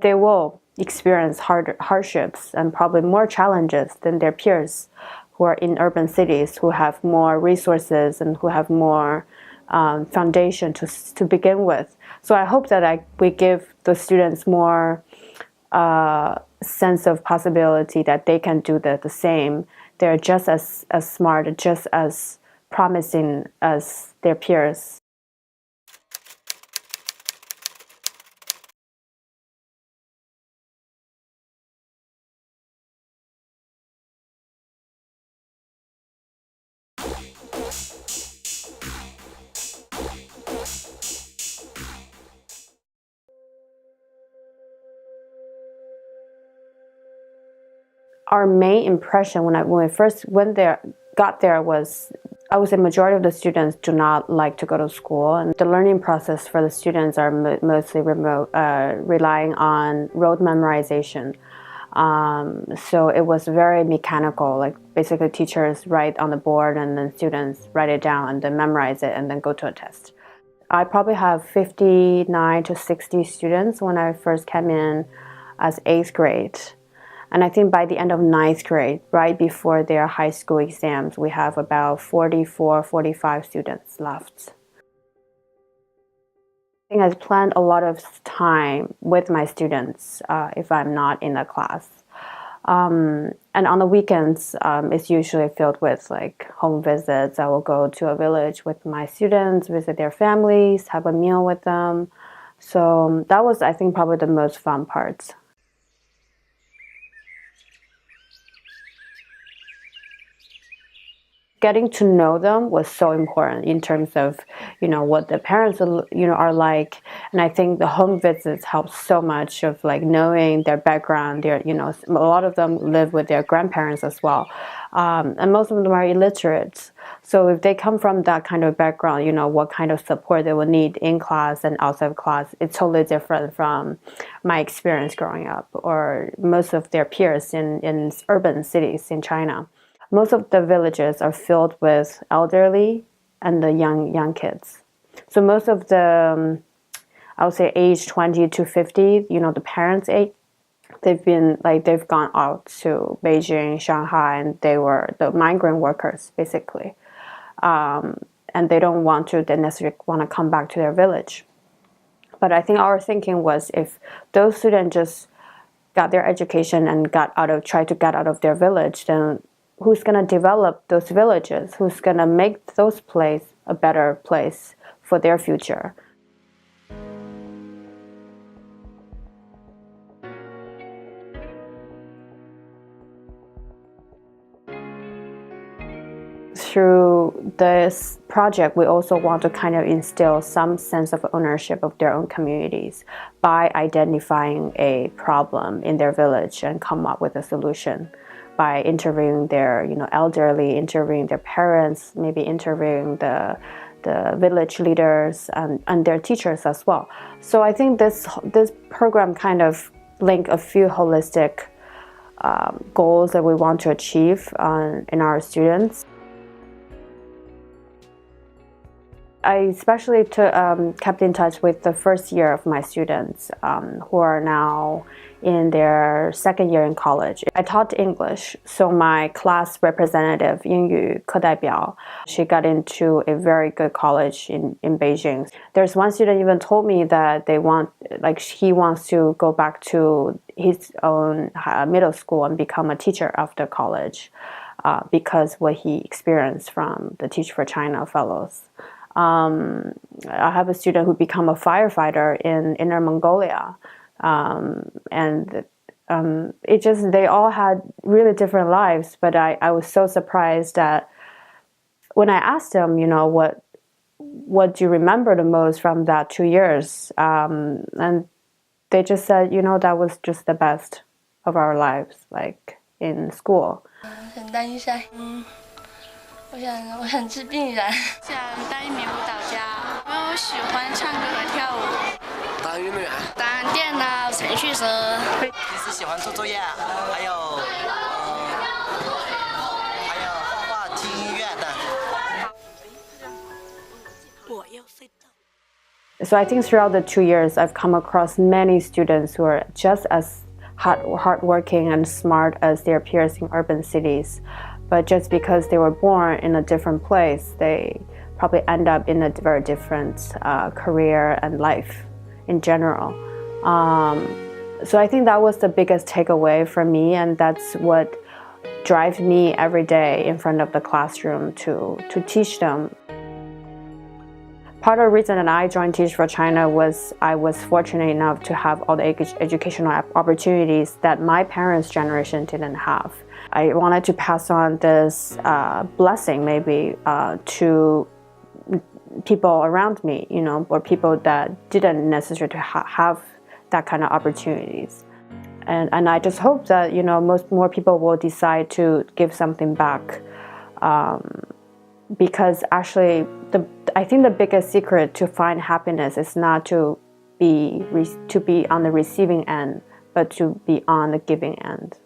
They will experience hardships and probably more challenges than their peers who are in urban cities, who have more resources and who have more foundation to begin with. So I hope that we give the students more sense of possibility that they can do the same. They're just as smart, just as promising as their peers. Our main impression when we first got there was, I would say, majority of the students do not like to go to school, and the learning process for the students are mostly remote, relying on rote memorization. So it was very mechanical, like basically teachers write on the board and then students write it down and then memorize it and then go to a test. I probably have 59 to 60 students when I first came in as 8th grade. And I think by the end of 9th grade, right before their high school exams, we have about 44, 45 students left. I think I planned a lot of time with my students if I'm not in the class. And on the weekends, it's usually filled with like home visits. I will go to a village with my students, visit their families, have a meal with them. So that was, I think, probably the most fun part. Getting to know them was so important in terms of, what the parents, are like. And I think the home visits help so much of like knowing their background. A lot of them live with their grandparents as well. And most of them are illiterate. So if they come from that kind of background, what kind of support they will need in class and outside of class, it's totally different from my experience growing up or most of their peers in urban cities in China. Most of the villages are filled with elderly and the young kids. So most of the, I would say age 20 to 50, the parents' age, they've gone out to Beijing, Shanghai, and they were the migrant workers, basically. And they don't they necessarily want to come back to their village. But I think our thinking was if those students just got their education and tried to get out of their village, then who's going to develop those villages? Who's going to make those places a better place for their future? Through this project, we also want to kind of instill some sense of ownership of their own communities by identifying a problem in their village and come up with a solution. By interviewing their elderly, interviewing their parents, maybe interviewing the village leaders and their teachers as well. So I think this program kind of link a few holistic goals that we want to achieve in our students. I especially kept in touch with the first year of my students who are now in their second year in college. I taught English, so my class representative, 英语课代表, she got into a very good college in Beijing. There's one student even told me that he wants to go back to his own middle school and become a teacher after college because what he experienced from the Teach for China fellows. I have a student who became a firefighter in Inner Mongolia. They all had really different lives, but I was so surprised that when I asked them, what do you remember the most from that 2 years? And they just said, that was just the best of our lives, like in school. 我想治病人，想当一名舞蹈家，因为我喜欢唱歌和跳舞。当运动员，当电脑程序员。平时喜欢做作业，还有画画、听音乐的。我要睡觉。So I think throughout the 2 years, I've come across many students who are just as hardworking and smart as their peers in urban cities. But just because they were born in a different place, they probably end up in a very different career and life in general. So I think that was the biggest takeaway for me, and that's what drives me every day in front of the classroom to teach them. Part of the reason that I joined Teach for China was I was fortunate enough to have all the educational opportunities that my parents' generation didn't have. I wanted to pass on this blessing maybe to people around me, or people that didn't necessarily have that kind of opportunities. And I just hope that, more people will decide to give something back. Because actually, I think the biggest secret to find happiness is not to be on the receiving end, but to be on the giving end.